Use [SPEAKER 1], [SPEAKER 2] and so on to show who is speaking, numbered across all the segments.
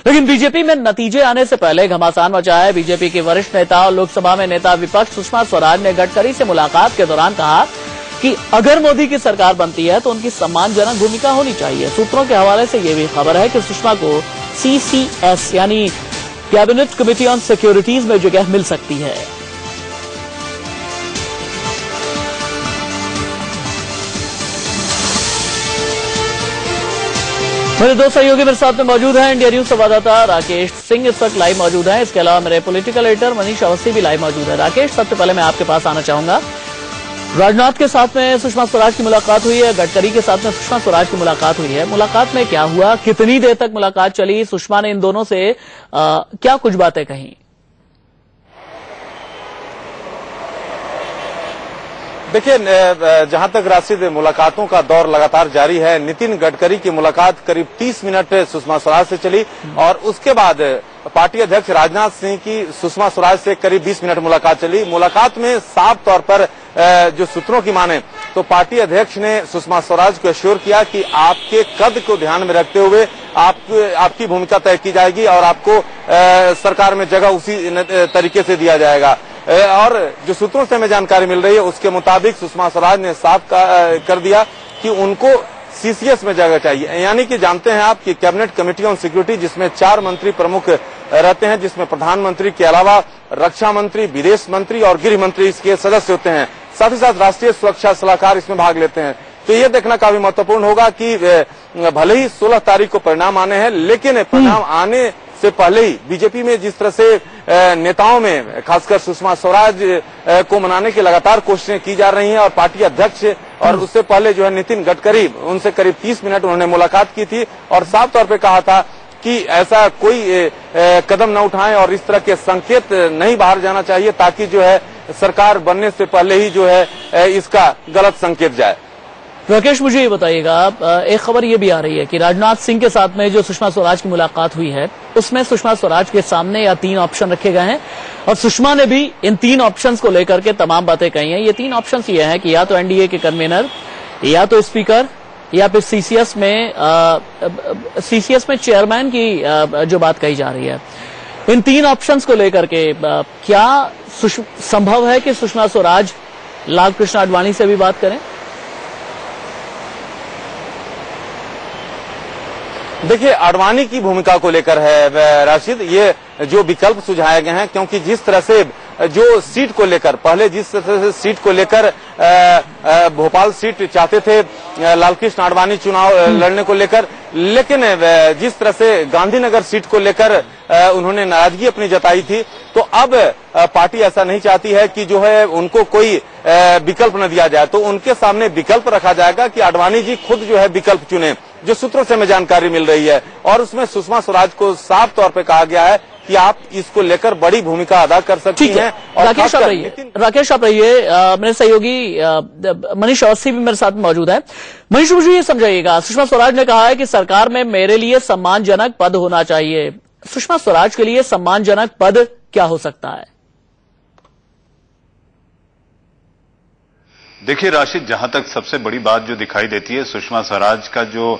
[SPEAKER 1] लेकिन बीजेपी में नतीजे आने से पहले घमासान मचा है। बीजेपी के वरिष्ठ नेता और लोकसभा में नेता विपक्ष सुषमा स्वराज ने गडकरी से मुलाकात के दौरान कहा कि अगर मोदी की सरकार बनती है तो उनकी सम्मानजनक भूमिका होनी चाहिए। सूत्रों के हवाले से यह भी खबर है कि सुषमा को CCS यानी कैबिनेट कमेटी ऑन सिक्योरिटीज में जगह मिल सकती है। मेरे दो सहयोगी मेरे साथ में मौजूद हैं। इंडिया न्यूज संवाददाता राकेश सिंह इस वक्त लाइव मौजूद हैं। इसके अलावा मेरे पॉलिटिकल एडिटर मनीष अवस्थी भी लाइव मौजूद है। राकेश, सबसे पहले मैं आपके पास आना चाहूंगा। राजनाथ के साथ में सुषमा स्वराज की मुलाकात हुई है, गडकरी के साथ में सुषमा स्वराज की मुलाकात हुई है। मुलाकात में क्या हुआ, कितनी देर तक मुलाकात चली, सुषमा ने इन दोनों से क्या कुछ बातें कही?
[SPEAKER 2] देखिए, जहां तक राशिद मुलाकातों का दौर लगातार जारी है। नितिन गडकरी की मुलाकात करीब 30 मिनट सुषमा स्वराज से चली और उसके बाद पार्टी अध्यक्ष राजनाथ सिंह की सुषमा स्वराज से करीब 20 मिनट मुलाकात चली। मुलाकात में साफ तौर पर जो सूत्रों की माने तो पार्टी अध्यक्ष ने सुषमा स्वराज को एश्योर किया कि आपके कद को ध्यान में रखते हुए आपकी भूमिका तय की जाएगी और आपको सरकार में जगह उसी तरीके से दिया जाएगा। और जो सूत्रों से हमें जानकारी मिल रही है उसके मुताबिक सुषमा स्वराज ने साफ कर दिया कि उनको CCS में जगह चाहिए। यानी कि जानते हैं आप कि कैबिनेट कमेटी ऑन सिक्योरिटी जिसमें 4 मंत्री प्रमुख रहते हैं, जिसमें प्रधानमंत्री के अलावा रक्षा मंत्री, विदेश मंत्री और गृह मंत्री इसके सदस्य होते हैं। साथ ही साथ राष्ट्रीय सुरक्षा सलाहकार इसमें भाग लेते हैं। तो ये देखना काफी महत्वपूर्ण होगा कि भले ही 16 तारीख को परिणाम आने हैं, लेकिन परिणाम आने से पहले ही बीजेपी में जिस तरह से नेताओं में खासकर सुषमा स्वराज को मनाने की लगातार कोशिशें की जा रही हैं और पार्टी अध्यक्ष और उससे पहले जो है नितिन गडकरी, उनसे करीब 30 मिनट उन्होंने मुलाकात की थी और साफ तौर पे कहा था कि ऐसा कोई कदम न उठाएं और इस तरह के संकेत नहीं बाहर जाना चाहिए ताकि जो है सरकार बनने से पहले ही जो है इसका गलत संकेत जाए।
[SPEAKER 1] राकेश, मुझे ये बताइएगा, एक खबर ये भी आ रही है कि राजनाथ सिंह के साथ में जो सुषमा स्वराज की मुलाकात हुई है उसमें सुषमा स्वराज के सामने या 3 ऑप्शन रखे गए हैं और सुषमा ने भी इन 3 ऑप्शंस को लेकर के तमाम बातें कही हैं। ये 3 ऑप्शंस ये हैं कि या तो NDA के कन्वीनर, या तो स्पीकर, या फिर CCS में चेयरमैन की जो बात कही जा रही है। इन 3 ऑप्शंस को लेकर के क्या संभव है कि सुषमा स्वराज लाल कृष्ण आडवाणी से भी बात करें?
[SPEAKER 2] देखिए, आडवाणी की भूमिका को लेकर है राशिद, ये जो विकल्प सुझाए गए हैं, क्योंकि जिस तरह से जो सीट को लेकर पहले जिस तरह से सीट को लेकर भोपाल सीट चाहते थे लालकृष्ण आडवाणी चुनाव लड़ने को लेकर, लेकिन जिस तरह से गांधीनगर सीट को लेकर उन्होंने नाराजगी अपनी जताई थी, तो अब पार्टी ऐसा नहीं चाहती है कि जो है उनको कोई विकल्प न दिया जाए। तो उनके सामने विकल्प रखा जाएगा कि आडवाणी जी खुद जो है विकल्प चुने, जो सूत्रों से हमें जानकारी मिल रही है। और उसमें सुषमा स्वराज को साफ तौर पे कहा गया है कि आप इसको लेकर बड़ी भूमिका अदा कर सकती हैं। और
[SPEAKER 1] राकेश आप रहिए, मेरे सहयोगी मनीष अवस्थी भी मेरे साथ मौजूद है। मनीष, मुझे ये समझाइएगा, सुषमा स्वराज ने कहा है कि सरकार में मेरे लिए सम्मानजनक पद होना चाहिए। सुषमा स्वराज के लिए सम्मानजनक पद क्या हो सकता है?
[SPEAKER 3] देखिए राशिद, जहां तक सबसे बड़ी बात जो दिखाई देती है, सुषमा स्वराज का जो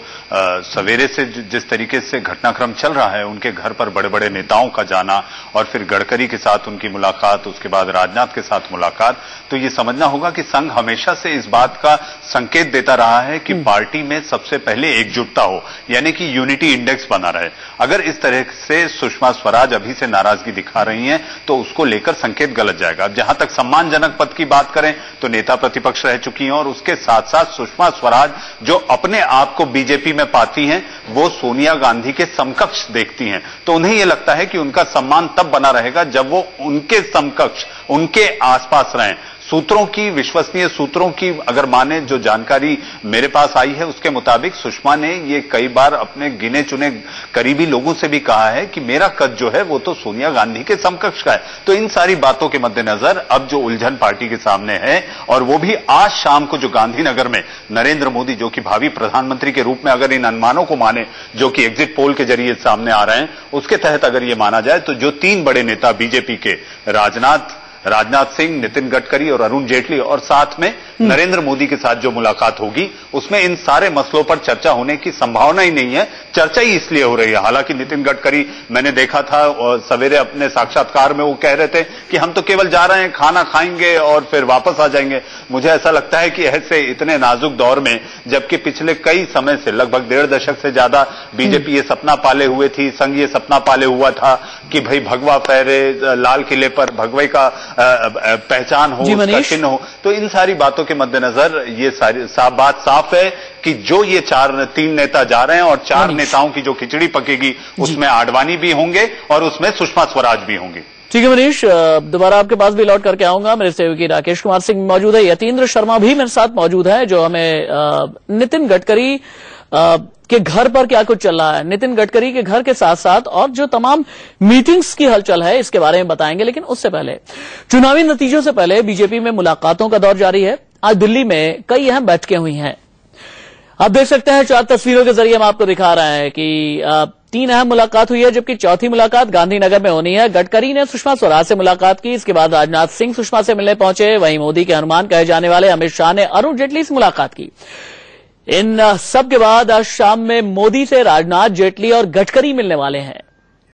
[SPEAKER 3] सवेरे से जिस तरीके से घटनाक्रम चल रहा है, उनके घर पर बड़े बड़े नेताओं का जाना और फिर गडकरी के साथ उनकी मुलाकात, उसके बाद राजनाथ के साथ मुलाकात, तो ये समझना होगा कि संघ हमेशा से इस बात का संकेत देता रहा है कि पार्टी में सबसे पहले एकजुटता हो, यानी कि यूनिटी इंडेक्स बना रहे। अगर इस तरह से सुषमा स्वराज अभी से नाराजगी दिखा रही हैं तो उसको लेकर संकेत गलत जाएगा। अब जहां तक सम्मानजनक पद की बात करें तो नेता प्रतिपक्ष रह चुकी हैं और उसके साथ साथ सुषमा स्वराज जो अपने आप को बीजेपी में पाती हैं, वो सोनिया गांधी के समकक्ष देखती हैं। तो उन्हें यह लगता है कि उनका सम्मान तब बना रहेगा जब वो उनके समकक्ष, उनके आसपास रहें। सूत्रों की, विश्वसनीय सूत्रों की अगर माने जो जानकारी मेरे पास आई है, उसके मुताबिक सुषमा ने ये कई बार अपने गिने चुने करीबी लोगों से भी कहा है कि मेरा कद जो है वो तो सोनिया गांधी के समकक्ष का है। तो इन सारी बातों के मद्देनजर अब जो उलझन पार्टी के सामने है, और वो भी आज शाम को जो गांधीनगर में नरेंद्र मोदी जो कि भावी प्रधानमंत्री के रूप में, अगर इन अनुमानों को माने जो कि एग्जिट पोल के जरिए सामने आ रहे हैं, उसके तहत अगर ये माना जाए तो जो 3 बड़े नेता बीजेपी के, राजनाथ, राजनाथ सिंह, नितिन गडकरी और अरुण जेटली और साथ में नरेंद्र मोदी के साथ जो मुलाकात होगी उसमें इन सारे मसलों पर चर्चा होने की संभावना ही नहीं है। चर्चा ही इसलिए हो रही है, हालांकि नितिन गडकरी मैंने देखा था और सवेरे अपने साक्षात्कार में वो कह रहे थे कि हम तो केवल जा रहे हैं, खाना खाएंगे और फिर वापस आ जाएंगे। मुझे ऐसा लगता है कि ऐसे इतने नाजुक दौर में, जबकि पिछले कई समय से लगभग 1.5 दशक से ज्यादा बीजेपी ये सपना पाले हुए थी, संघ ये सपना पाले हुआ था कि भाई भगवा फहरे, लाल किले पर भगवे का पहचान हो, उसका चिन्ह हो। तो इन सारी बातों के मद्देनजर ये सारी बात साफ है कि जो ये 3 नेता जा रहे हैं और 4 नेताओं की जो खिचड़ी पकेगी उसमें आडवाणी भी होंगे और उसमें सुषमा स्वराज भी होंगी।
[SPEAKER 1] ठीक है मनीष, दोबारा आपके पास भी लौट करके आऊंगा। मेरे सहयोगी राकेश कुमार सिंह मौजूद है, यतीन्द्र शर्मा भी मेरे साथ मौजूद है जो हमें नितिन गडकरी के घर पर क्या कुछ चल रहा है, नितिन गडकरी के घर के साथ साथ और जो तमाम मीटिंग्स की हलचल है इसके बारे में बताएंगे। लेकिन उससे पहले चुनावी नतीजों से पहले बीजेपी में मुलाकातों का दौर जारी है। आज दिल्ली में कई अहम बैठकें हुई हैं। आप देख सकते हैं 4 तस्वीरों के जरिए हम आपको दिखा रहे हैं कि 3 अहम मुलाकात हुई है, जबकि चौथी मुलाकात गांधीनगर में होनी है। गडकरी ने सुषमा स्वराज से मुलाकात की, इसके बाद राजनाथ सिंह सुषमा से मिलने पहुंचे। वहीं मोदी के हनुमान कहे जाने वाले अमित शाह ने अरुण जेटली से मुलाकात की। इन सब के बाद आज शाम में मोदी से राजनाथ, जेटली और गडकरी मिलने वाले हैं।